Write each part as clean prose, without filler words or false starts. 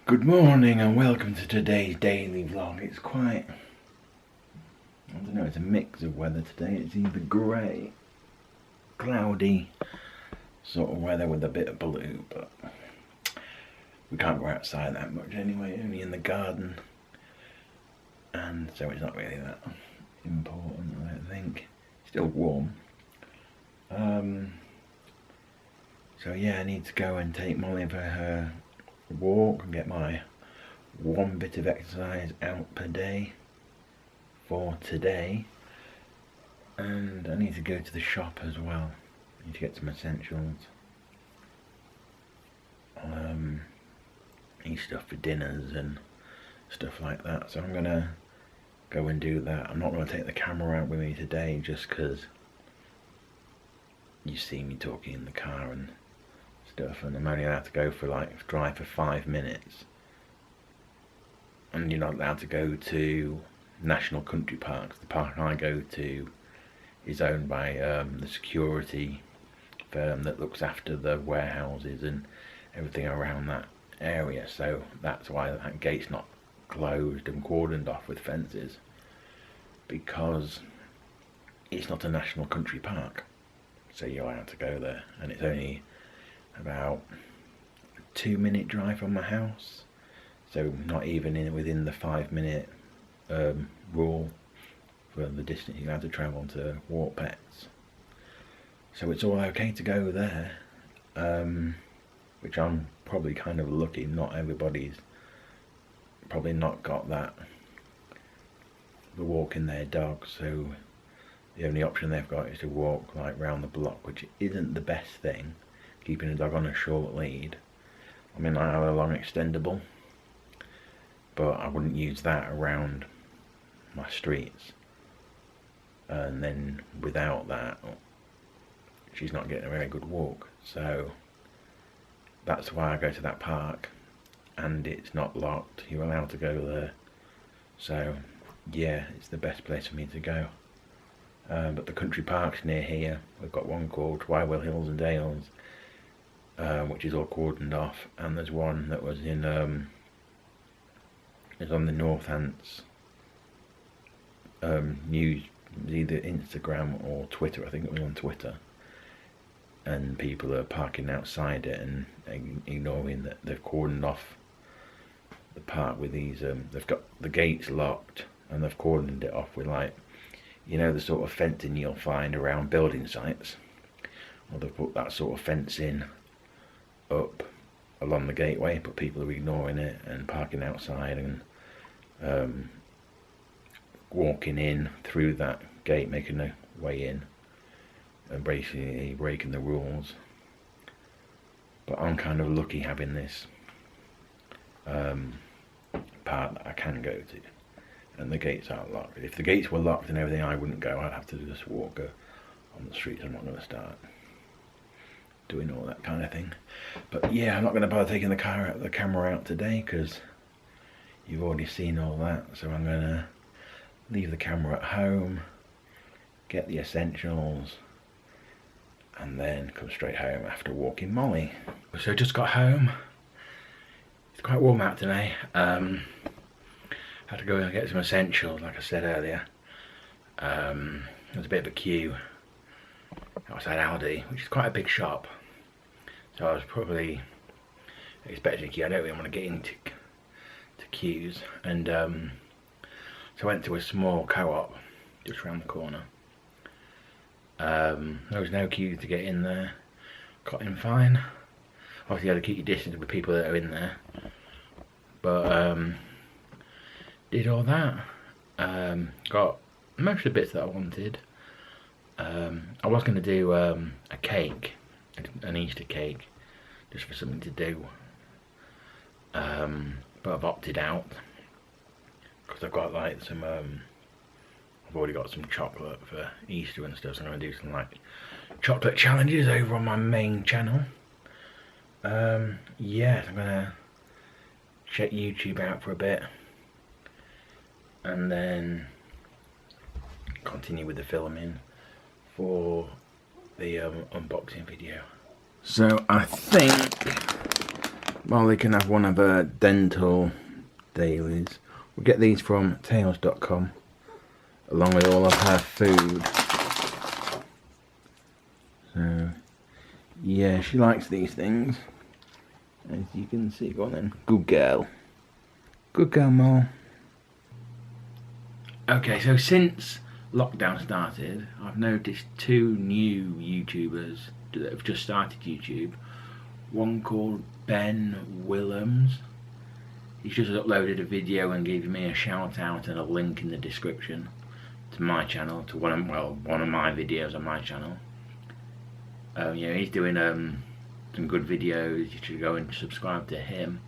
Good morning and welcome to today's daily vlog. It's quite, I don't know, it's a mix of weather today. It's either grey, cloudy sort of weather with a bit of blue, but we can't go outside that much anyway, only in the garden, and so it's not really that important, I don't think. Still warm. So yeah, I need to go and take Molly for her walk and get my one bit of exercise out per day for today, and I need to go to the shop as well. I need to get some essentials, need stuff for dinners and stuff like that, so I'm gonna go and do that. I'm not going to take the camera out with me today just because you see me talking in the car and stuff, and I'm only allowed to go for drive for 5 minutes, and you're not allowed to go to national country parks. The park I go to is owned by the security firm that looks after the warehouses and everything around that area, so that's why that gate's not closed and cordoned off with fences, because it's not a national country park, so you're allowed to go there, and it's only about a 2-minute drive from my house, so not even within the 5-minute rule for the distance you have to travel to walk pets. So it's all okay to go there, which I'm probably kind of lucky. Not everybody's probably not got that, the walking their dog, so the only option they've got is to walk like round the block, which isn't the best thing, keeping a dog on a short lead. I mean, I have a long extendable, but I wouldn't use that around my streets, and then without that she's not getting a very good walk. So that's why I go to that park, and it's not locked, you're allowed to go there, so yeah, it's the best place for me to go. But the country parks near here, we've got one called Twywell Hills and Dales, which is all cordoned off, and there's one that was in is on the Northants news, either Instagram or Twitter. I think it was on Twitter, and people are parking outside it and ignoring that they've cordoned off the park with these they've got the gates locked and they've cordoned it off with, like, you know, the sort of fencing you'll find around building sites. Well, they've put that sort of fencing up along the gateway, but people are ignoring it and parking outside and walking in through that gate, making their way in and basically breaking the rules. But I'm kind of lucky having this part that I can go to, and the gates aren't locked. If the gates were locked and everything, I wouldn't go. I'd have to just walk on the streets. I'm not going to start doing all that kind of thing. But yeah, I'm not going to bother taking the camera out today because you've already seen all that. So I'm going to leave the camera at home, get the essentials, and then come straight home after walking Molly. So I just got home. It's quite warm out today. Had to go and get some essentials, like I said earlier. There's a bit of a queue outside Aldi, which is quite a big shop, so I was probably expecting a queue. I don't really want to get into queues, and so I went to a small co-op just around the corner. There was no queue to get in there. Got in fine. Obviously you had to keep your distance with people that are in there, but did all that. Got most of the bits that I wanted. I was going to do a cake, an Easter cake, just for something to do, but I've opted out because I've got like some I've already got some chocolate for Easter and stuff, so I'm going to do some like chocolate challenges over on my main channel. Yeah, so I'm going to check YouTube out for a bit and then continue with the filming for the unboxing video. So I think Molly can have one of her dental dailies. We'll get these from tails.com along with all of her food. So yeah, she likes these things, as you can see. Go on then, good girl. Good girl, Mole. Okay, so since lockdown started, I've noticed 2 new YouTubers that have just started YouTube. One called Ben Willems. He's just uploaded a video and gave me a shout out and a link in the description to my channel, to one of my videos on my channel. Yeah, he's doing some good videos. You should go and subscribe to him.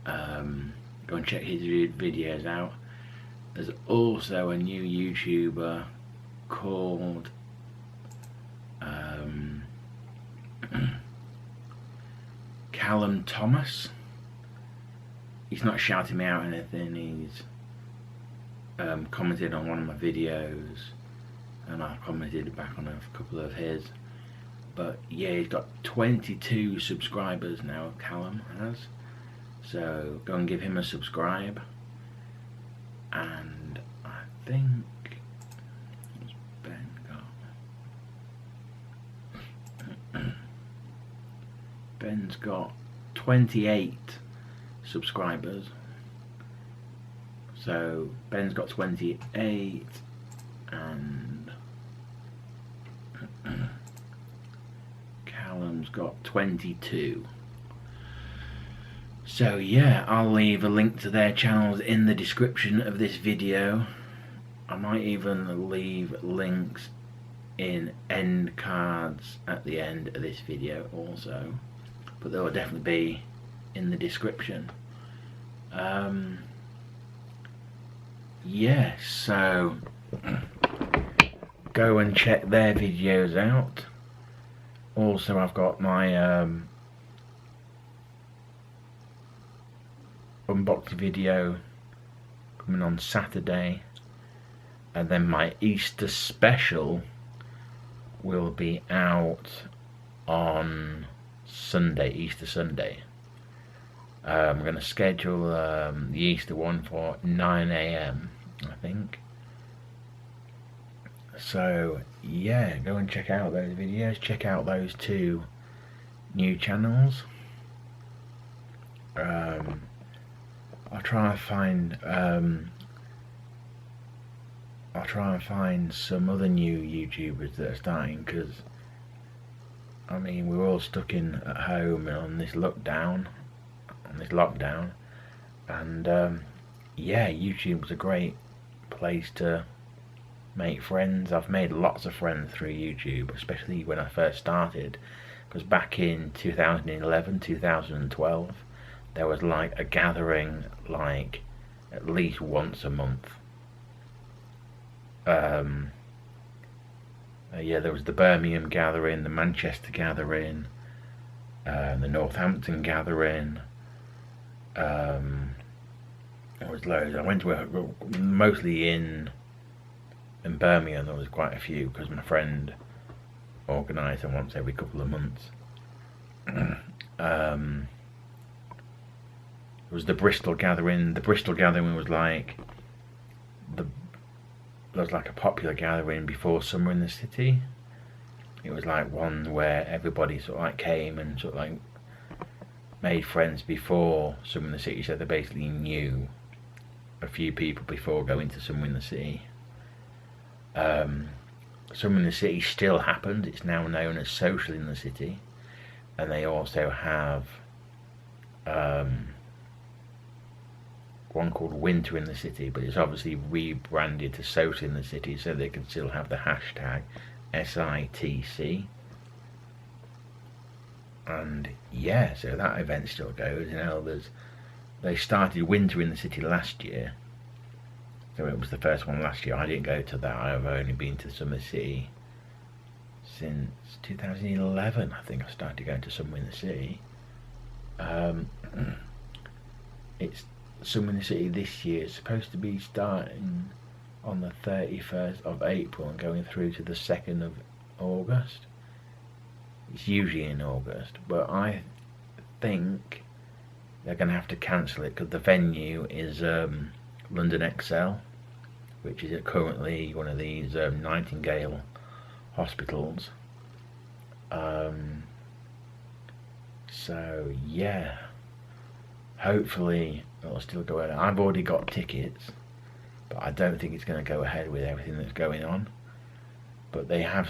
Go and check his videos out. There's also a new YouTuber called Callum Thomas. He's not shouting me out or anything. He's commented on one of my videos, and I commented back on a couple of his. But yeah, he's got 22 subscribers now, Callum has. So go and give him a subscribe. And I think, what's Ben got? Ben's got 28 subscribers. So Ben's got 28 and Callum's got 22. So yeah, I'll leave a link to their channels in the description of this video. I might even leave links in end cards at the end of this video also, but they will definitely be in the description. Yeah, so go and check their videos out. Also, I've got my unboxing video coming on Saturday, and then my Easter special will be out on Sunday, Easter Sunday. I'm going to schedule the Easter one for 9 AM, I think. So yeah, go and check out those videos. Check out those 2 new channels. I'll try and find some other new YouTubers that are starting, because I mean, we're all stuck in at home on this lockdown, and yeah, YouTube's a great place to make friends. I've made lots of friends through YouTube, especially when I first started, because back in 2011, 2012, there was like a gathering like at least once a month. Yeah, there was the Birmingham gathering, the Manchester gathering, the Northampton gathering. There was loads. I went to mostly in Birmingham. There was quite a few because my friend organised them once every couple of months. There was the Bristol gathering. The Bristol gathering was like there was like a popular gathering before Summer in the City. It was like one where everybody sort of like came and sort of like made friends before Summer in the City, so they basically knew a few people before going to Summer in the City. Summer in the City still happens. It's now known as Social in the City, and they also have one called Winter in the City, but it's obviously rebranded to Social in the City so they can still have the hashtag SITC. And yeah, so that event still goes. You know, they started Winter in the City last year, so it was the first one last year. I didn't go to that. I've only been to Summer City since 2011. I think I started going to Summer in the City. It's Summer in the City this year. It's supposed to be starting on the 31st of April and going through to the 2nd of August. It's usually in August, but I think they're going to have to cancel it because the venue is London XL, which is currently one of these Nightingale hospitals. So yeah, hopefully it'll still go ahead. I've already got tickets, but I don't think it's going to go ahead with everything that's going on. But they have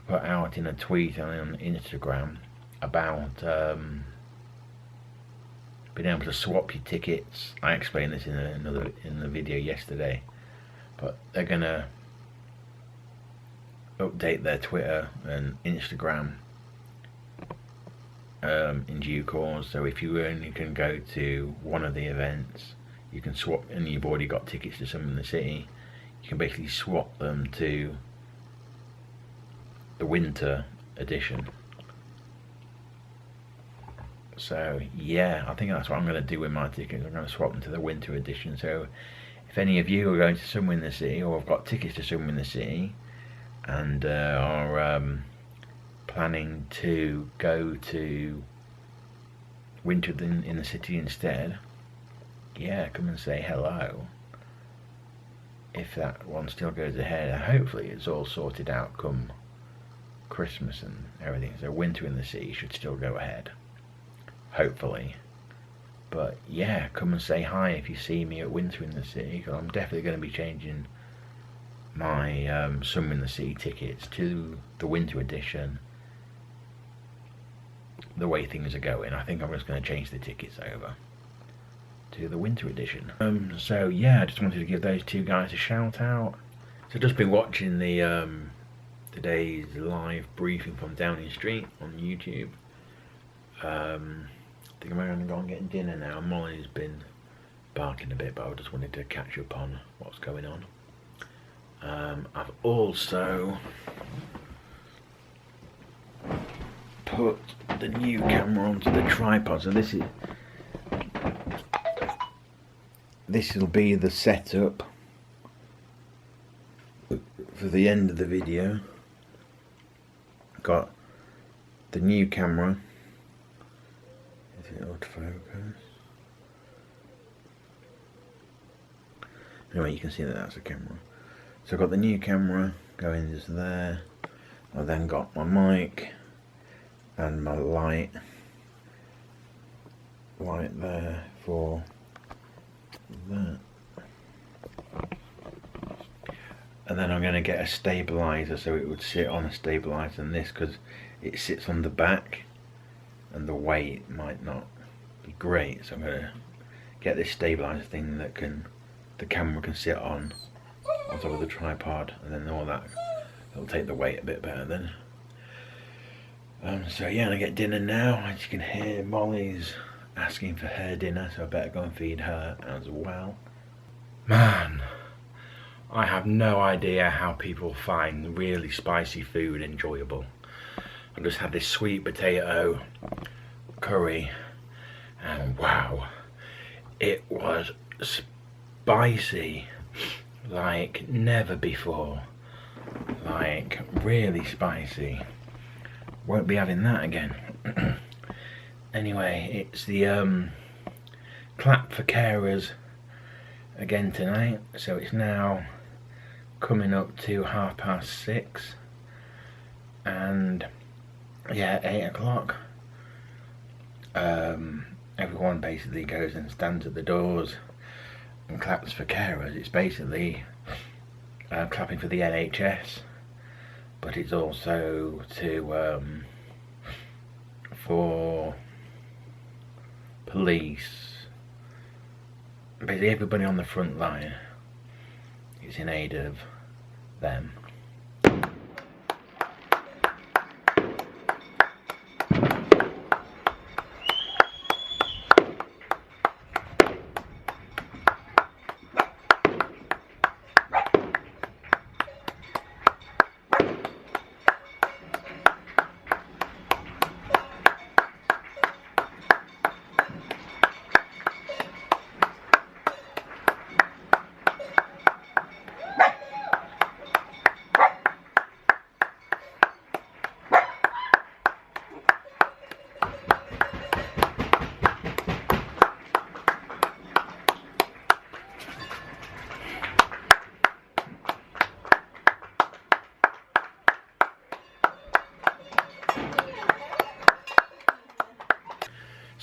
put out in a tweet on Instagram about being able to swap your tickets. I explained this in the video yesterday, but they're gonna update their Twitter and Instagram in due course. So if you only can go to one of the events, you can swap, and you've already got tickets to some in the city, you can basically swap them to the winter edition. So yeah, I think that's what I'm going to do with my tickets. I'm going to swap them to the winter edition. So if any of you are going to somewhere in the city, or have got tickets to somewhere in the city, and are planning to go to winter in the city instead, yeah, come and say hello. If that one still goes ahead, and hopefully it's all sorted out come Christmas and everything. So winter in the city should still go ahead, hopefully. But yeah, come and say hi if you see me at winter in the city, because I'm definitely going to be changing my summer in the city tickets to the winter edition. The way things are going, I think I'm just going to change the tickets over to the winter edition. So yeah, I just wanted to give those two guys a shout out. So just been watching the today's live briefing from Downing Street on YouTube. I think I'm going to go and get dinner now. Molly's been barking a bit, but I just wanted to catch up on what's going on. I've also put the new camera onto the tripod, so this will be the setup for the end of the video. Got the new camera. Is it autofocus? Anyway, you can see that that's a camera. So I've got the new camera going just there. I've then got my mic and my light there for that. And then I'm going to get a stabilizer, so it would sit on a stabilizer than this, because it sits on the back and the weight might not be great. So I'm going to get this stabilizer thing that the camera can sit on top of the tripod, and then all that, it'll take the weight a bit better then. So yeah, I'm gonna get dinner now. As you can hear, Molly's asking for her dinner, so I better go and feed her as well. Man, I have no idea how people find really spicy food enjoyable. I just had this sweet potato curry, and wow, it was spicy like never before. Like really spicy. Won't be having that again. Anyway, it's the clap for carers again tonight, so it's now coming up to 6:30, and yeah, 8 o'clock. Everyone basically goes and stands at the doors and claps for carers. It's basically clapping for the NHS, but it's also for police. Basically everybody on the front line is in aid of them.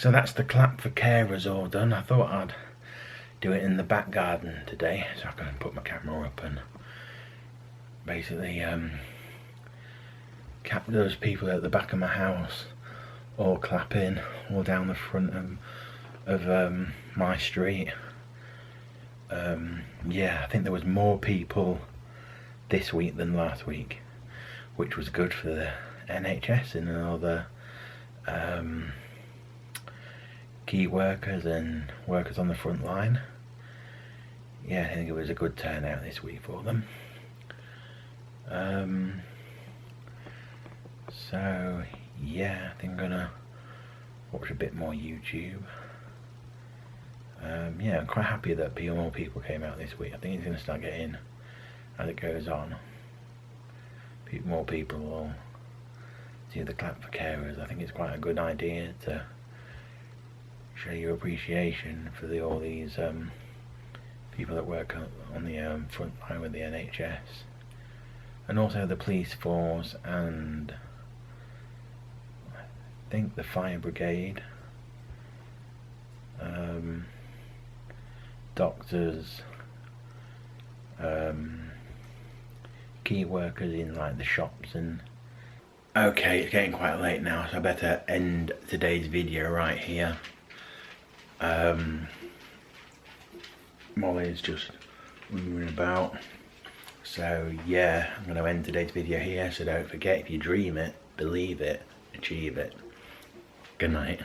So that's the clap for carers all done. I thought I'd do it in the back garden today, so I can put my camera up and basically cap those people at the back of my house all clapping all down the front of my street. Yeah, I think there was more people this week than last week, which was good for the NHS and all the key workers and workers on the front line. Yeah, I think it was a good turnout this week for them. So yeah, I think I'm gonna watch a bit more YouTube. Yeah, I'm quite happy that more people came out this week. I think it's going to start getting, as it goes on, more people will do the clap for carers. I think it's quite a good idea to show your appreciation for all these people that work on the front line with the NHS, and also the police force, and I think the fire brigade, doctors, key workers in like the shops. And okay, it's getting quite late now, so I better end today's video right here. Molly's just moving about, so yeah, I'm going to end today's video here. So don't forget, if you dream it, believe it, achieve it. Good night.